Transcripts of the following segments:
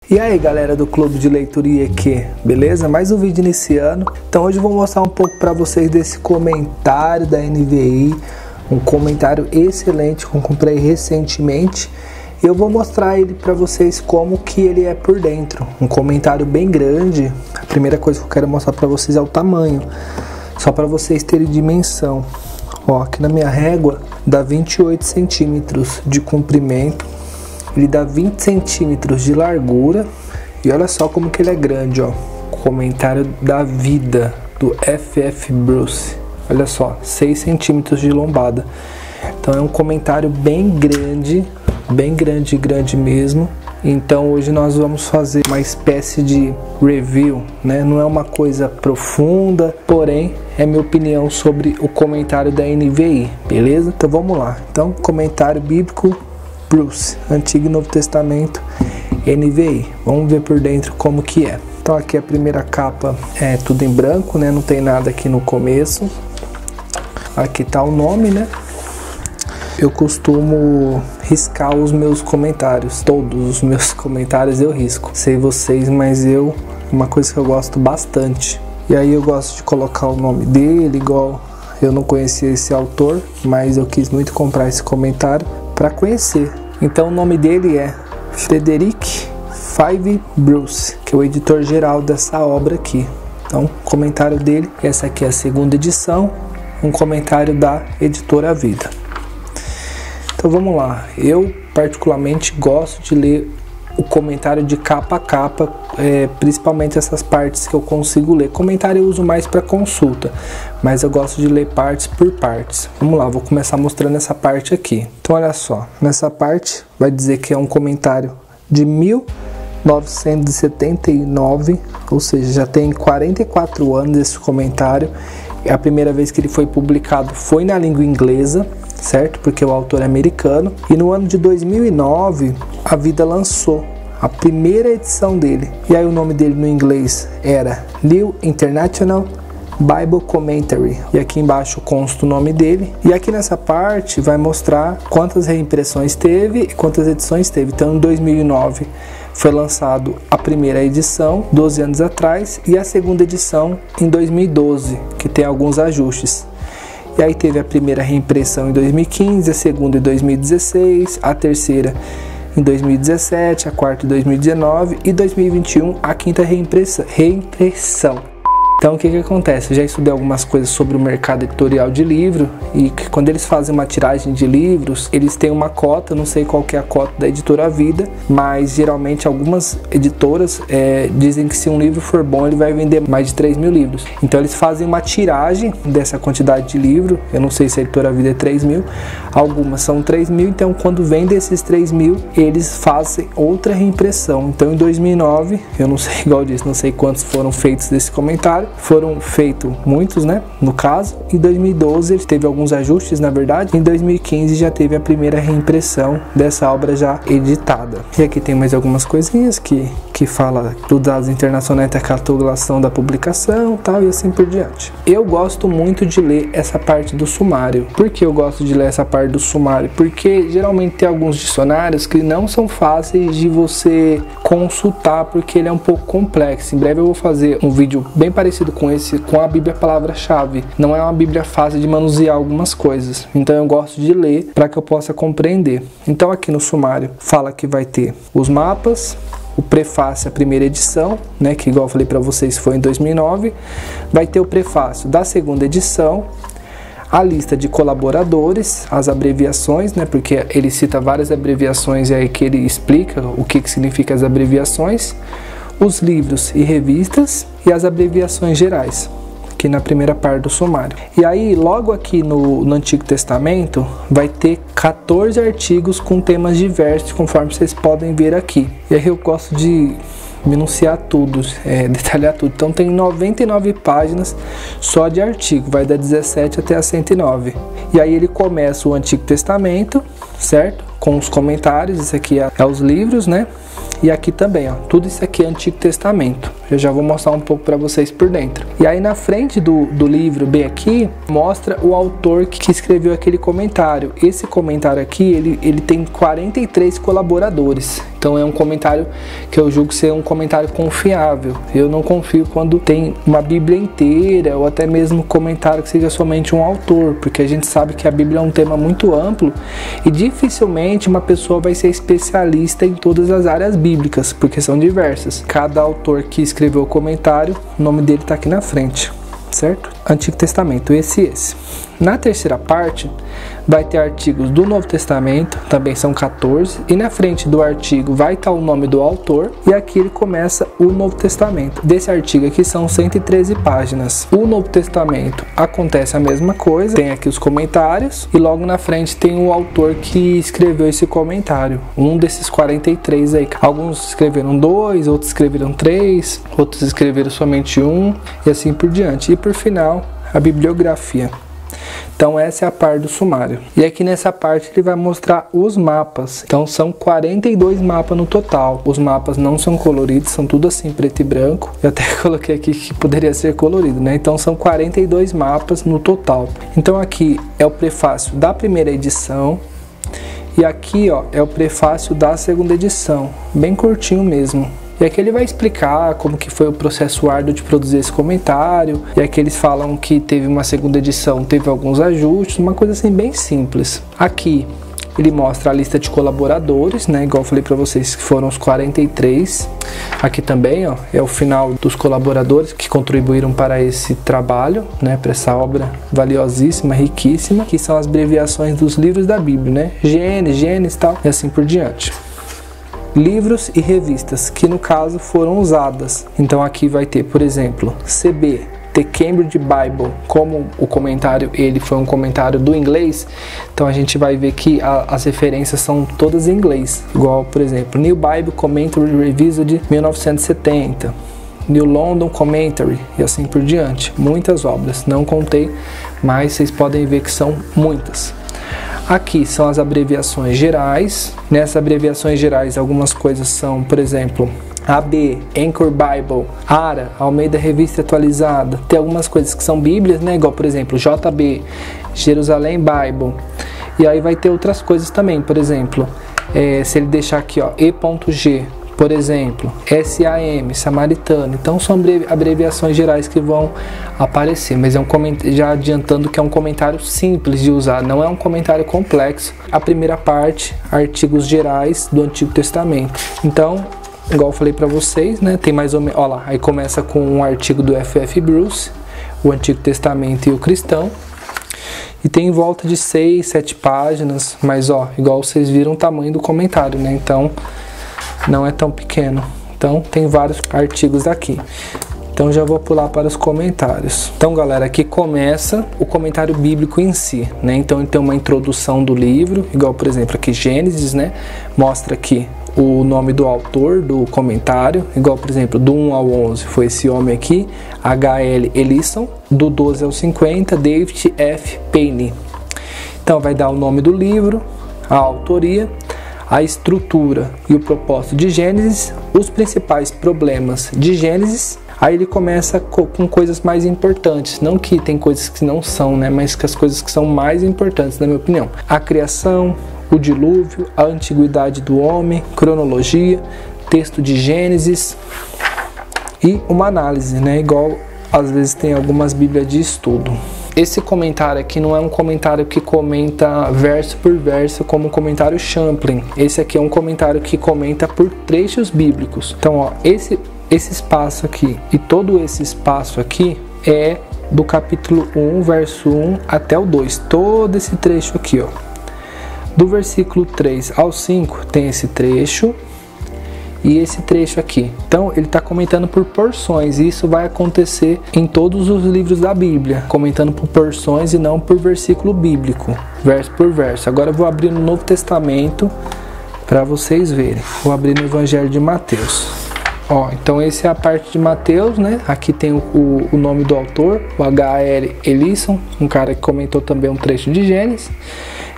E aí galera do Clube de Leitura IEQ, beleza? Mais um vídeo iniciando. Então hoje eu vou mostrar um pouco para vocês desse comentário da NVI. Um comentário excelente que eu comprei recentemente. E eu vou mostrar ele para vocês como que ele é por dentro. Um comentário bem grande. A primeira coisa que eu quero mostrar para vocês é o tamanho. Só para vocês terem dimensão. Ó, aqui na minha régua dá 28 centímetros de comprimento. Ele dá 20 centímetros de largura. E olha só como que ele é grande, ó. Comentário da vida, do F.F. Bruce. Olha só, 6 centímetros de lombada. Então é um comentário bem grande mesmo. Então hoje nós vamos fazer uma espécie de review, né? Não é uma coisa profunda, porém é minha opinião sobre o comentário da NVI, beleza? Então vamos lá. Então, comentário bíblico Bruce, Antigo e Novo Testamento, NVI. Vamos ver por dentro como que é. Então aqui a primeira capa é tudo em branco, né? Não tem nada aqui no começo. Aqui tá o nome, né? Eu costumo riscar os meus comentários. Todos os meus comentários eu risco. Sei vocês, mas uma coisa que eu gosto bastante. E aí eu gosto de colocar o nome dele, igual eu não conhecia esse autor, mas eu quis muito comprar esse comentário para conhecer. Então o nome dele é Frederick Five Bruce, que é o editor geral dessa obra aqui. Então o comentário dele, essa aqui é a segunda edição, um comentário da editora Vida. Então vamos lá, eu particularmente gosto de ler o comentário de capa a capa, principalmente essas partes que eu consigo ler. Comentário eu uso mais para consulta, mas eu gosto de ler partes por partes. Vamos lá, vou começar mostrando essa parte aqui. Então olha só, nessa parte vai dizer que é um comentário de 1979, ou seja, já tem 44 anos esse comentário. A primeira vez que ele foi publicado foi na língua inglesa, certo? Porque o autor é americano. E no ano de 2009, a Vida lançou a primeira edição dele. E aí o nome dele no inglês era New International Bible Commentary. E aqui embaixo consta o nome dele. E aqui nessa parte vai mostrar quantas reimpressões teve e quantas edições teve. Então em 2009 foi lançado a primeira edição, 12 anos atrás, e a segunda edição em 2012, que tem alguns ajustes. E aí teve a primeira reimpressão em 2015, a segunda em 2016, a terceira em 2017, a quarta em 2019 e 2021 a quinta reimpressão. Então o que acontece? Eu já estudei algumas coisas sobre o mercado editorial de livro e que quando eles fazem uma tiragem de livros, eles têm uma cota, não sei qual que é a cota da editora Vida, mas geralmente algumas editoras dizem que se um livro for bom, ele vai vender mais de 3 mil livros. Então eles fazem uma tiragem dessa quantidade de livro, eu não sei se a editora Vida é 3 mil, algumas são 3 mil, então quando vende esses 3 mil, eles fazem outra reimpressão. Então em 2009, eu não sei, igual eu disse, não sei quantos foram feitos desse comentário, foram feitos muitos, né, no caso. Em 2012 ele teve alguns ajustes, na verdade. Em 2015 já teve a primeira reimpressão dessa obra já editada. E aqui tem mais algumas coisinhas que fala dos dados internacionais da catalogação da publicação, tal, e assim por diante. Eu gosto muito de ler essa parte do sumário. Por que eu gosto de ler essa parte do sumário? Porque geralmente tem alguns dicionários que não são fáceis de você consultar, porque ele é um pouco complexo. Em breve eu vou fazer um vídeo bem parecido com esse, com a Bíblia Palavra-Chave. Não é uma Bíblia fácil de manusear algumas coisas, então eu gosto de ler para que eu possa compreender. Então aqui no sumário fala que vai ter os mapas, o prefácio, a primeira edição, né, que igual eu falei para vocês foi em 2009, vai ter o prefácio da segunda edição, a lista de colaboradores, as abreviações, né, porque ele cita várias abreviações e aí que ele explica o que significa as abreviações, os livros e revistas e as abreviações gerais, aqui na primeira parte do sumário. E aí, logo aqui no Antigo Testamento, vai ter 14 artigos com temas diversos, conforme vocês podem ver aqui. E aí eu gosto de minuciar tudo, detalhar tudo. Então tem 99 páginas só de artigo, vai da 17 até a 109. E aí ele começa o Antigo Testamento, certo? Com os comentários, isso aqui é os livros, né? E aqui também, ó, tudo isso aqui é Antigo Testamento. Eu já vou mostrar um pouco para vocês por dentro. E aí na frente do livro, bem aqui, mostra o autor que escreveu aquele comentário. Esse comentário aqui, ele tem 43 colaboradores. Então é um comentário que eu julgo ser um comentário confiável. Eu não confio quando tem uma Bíblia inteira ou até mesmo comentário que seja somente um autor, porque a gente sabe que a Bíblia é um tema muito amplo e dificilmente uma pessoa vai ser especialista em todas as áreas bíblicas, porque são diversas. Cada autor que escreveu o comentário, o nome dele está aqui na frente, certo? Antigo Testamento, esse e esse. Na terceira parte, vai ter artigos do Novo Testamento, também são 14, e na frente do artigo vai estar o nome do autor, e aqui ele começa o Novo Testamento. Desse artigo aqui são 113 páginas. O Novo Testamento acontece a mesma coisa, tem aqui os comentários, e logo na frente tem o autor que escreveu esse comentário, um desses 43 aí. Alguns escreveram 2, outros escreveram 3, outros escreveram somente 1, e assim por diante. E por final, a bibliografia. Então essa é a parte do sumário. E aqui nessa parte ele vai mostrar os mapas. Então são 42 mapas no total. Os mapas não são coloridos, são tudo assim preto e branco. Eu até coloquei aqui que poderia ser colorido, né? Então são 42 mapas no total. Então aqui é o prefácio da primeira edição. E aqui, ó, é o prefácio da segunda edição. Bem curtinho mesmo. E aqui ele vai explicar como que foi o processo árduo de produzir esse comentário. E aqui eles falam que teve uma segunda edição, teve alguns ajustes, uma coisa assim bem simples. Aqui ele mostra a lista de colaboradores, né? Igual eu falei para vocês que foram os 43. Aqui também, ó, é o final dos colaboradores que contribuíram para esse trabalho, né? Para essa obra valiosíssima, riquíssima, que são as abreviações dos livros da Bíblia, né? Gênesis e tal, e assim por diante. Livros e revistas que no caso foram usadas. Então aqui vai ter, por exemplo, CB, The Cambridge Bible, como o comentário ele foi um comentário do inglês, então a gente vai ver que as referências são todas em inglês, igual por exemplo, New Bible Commentary Revised de 1970, New London Commentary e assim por diante. Muitas obras, não contei, mas vocês podem ver que são muitas. Aqui são as abreviações gerais. Nessas abreviações gerais, algumas coisas são, por exemplo, AB, Anchor Bible, ARA, Almeida Revista Atualizada. Tem algumas coisas que são bíblias, né? Igual, por exemplo, JB, Jerusalém Bible. E aí vai ter outras coisas também, por exemplo, se ele deixar aqui, ó, E.G, por exemplo, SAM, Samaritano. Então são abreviações gerais que vão aparecer, mas é já adiantando que é um comentário simples de usar, não é um comentário complexo. A primeira parte, artigos gerais do Antigo Testamento. Então, igual eu falei para vocês, né, tem mais ou menos, ó lá, aí começa com um artigo do F.F. Bruce, o Antigo Testamento e o Cristão. E tem em volta de 6, 7 páginas, mas ó, igual vocês viram o tamanho do comentário, né? Então, não é tão pequeno. Então tem vários artigos aqui. Então já vou pular para os comentários. Então galera, aqui começa o comentário bíblico em si, né? Então ele tem uma introdução do livro, igual por exemplo aqui Gênesis, né? Mostra aqui o nome do autor do comentário, igual por exemplo do 1 ao 11 foi esse homem aqui, H.L. Ellison, do 12 ao 50, David F. Payne. Então vai dar o nome do livro, a autoria, a estrutura e o propósito de Gênesis, os principais problemas de Gênesis. Aí ele começa com coisas mais importantes, não que tem coisas que não são, né, mas que as coisas que são mais importantes, na minha opinião. A criação, o dilúvio, a antiguidade do homem, cronologia, texto de Gênesis e uma análise, né, igual às vezes tem algumas bíblias de estudo. Esse comentário aqui não é um comentário que comenta verso por verso como o comentário Champlin. Esse aqui é um comentário que comenta por trechos bíblicos. Então, ó, esse espaço aqui e todo esse espaço aqui é do capítulo 1, verso 1 até o 2. Todo esse trecho aqui, ó. Do versículo 3 ao 5 tem esse trecho e esse trecho aqui. Então ele está comentando por porções, e isso vai acontecer em todos os livros da Bíblia, comentando por porções e não por versículo bíblico, verso por verso. Agora eu vou abrir no Novo Testamento para vocês verem. Vou abrir no Evangelho de Mateus. Ó, então essa é a parte de Mateus, né? Aqui tem o nome do autor, o H.L. Ellison, um cara que comentou também um trecho de Gênesis.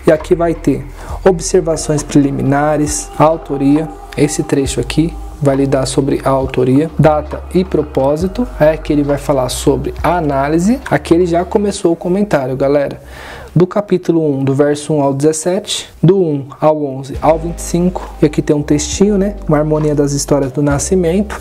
E aqui vai ter observações preliminares, a autoria, esse trecho aqui, vai lidar sobre a autoria, data e propósito. Aí aqui ele vai falar sobre a análise. Aqui ele já começou o comentário, galera. Do capítulo 1, do verso 1 ao 17, do 1 ao 11 ao 25, e aqui tem um textinho, né? Uma harmonia das histórias do nascimento.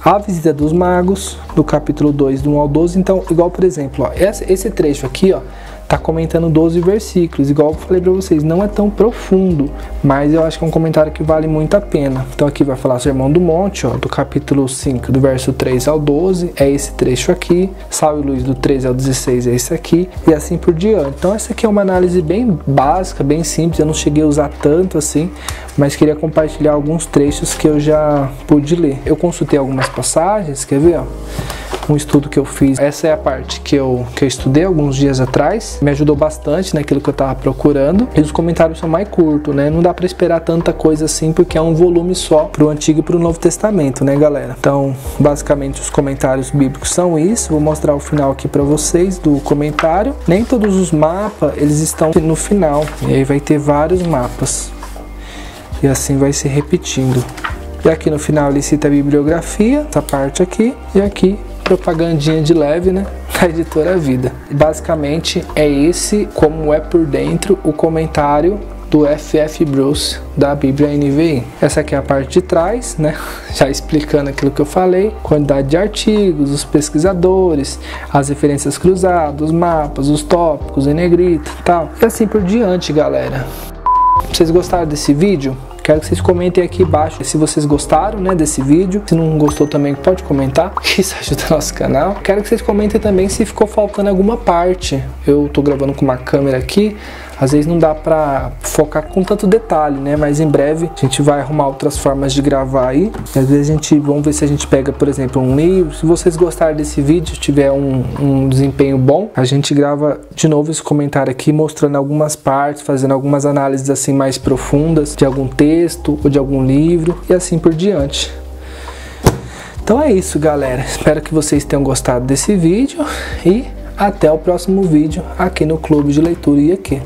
A visita dos magos, do capítulo 2, do 1 ao 12. Então, igual, por exemplo, ó, esse trecho aqui, ó, tá comentando 12 versículos, igual eu falei para vocês, não é tão profundo, mas eu acho que é um comentário que vale muito a pena. Então aqui vai falar Sermão do Monte, ó, do capítulo 5, do verso 3 ao 12, é esse trecho aqui. Sal e Luz, do 13 ao 16, é esse aqui, e assim por diante. Então essa aqui é uma análise bem básica, bem simples, eu não cheguei a usar tanto assim, mas queria compartilhar alguns trechos que eu já pude ler. Eu consultei algumas passagens, quer ver, ó? Um estudo que eu fiz, essa é a parte que eu estudei alguns dias atrás, me ajudou bastante naquilo que eu estava procurando, e os comentários são mais curtos, né? Não dá para esperar tanta coisa assim, porque é um volume só para o Antigo e para o Novo Testamento, né, galera? Então, basicamente, os comentários bíblicos são isso. Vou mostrar o final aqui para vocês do comentário. Nem todos os mapas, eles estão no final, e aí vai ter vários mapas, e assim vai se repetindo. E aqui no final ele cita a bibliografia, essa parte aqui, e aqui propagandinha de leve, né, da editora Vida. Basicamente é esse como é por dentro o comentário do F.F. Bruce da Bíblia NVI. Essa aqui é a parte de trás, né, já explicando aquilo que eu falei, quantidade de artigos, os pesquisadores, as referências cruzadas, os mapas, os tópicos em negrito e tal. E assim por diante, galera. Vocês gostaram desse vídeo? Quero que vocês comentem aqui embaixo se vocês gostaram, né, desse vídeo. Se não gostou também pode comentar, isso ajuda o nosso canal. Quero que vocês comentem também se ficou faltando alguma parte. Eu tô gravando com uma câmera aqui, às vezes não dá pra focar com tanto detalhe, né? Mas em breve a gente vai arrumar outras formas de gravar aí. E às vezes vamos ver se a gente pega, por exemplo, um livro. Se vocês gostarem desse vídeo, tiver um desempenho bom, a gente grava de novo esse comentário aqui, mostrando algumas partes, fazendo algumas análises assim mais profundas de algum texto ou de algum livro e assim por diante. Então é isso, galera. Espero que vocês tenham gostado desse vídeo e até o próximo vídeo aqui no Clube de Leitura IEQ.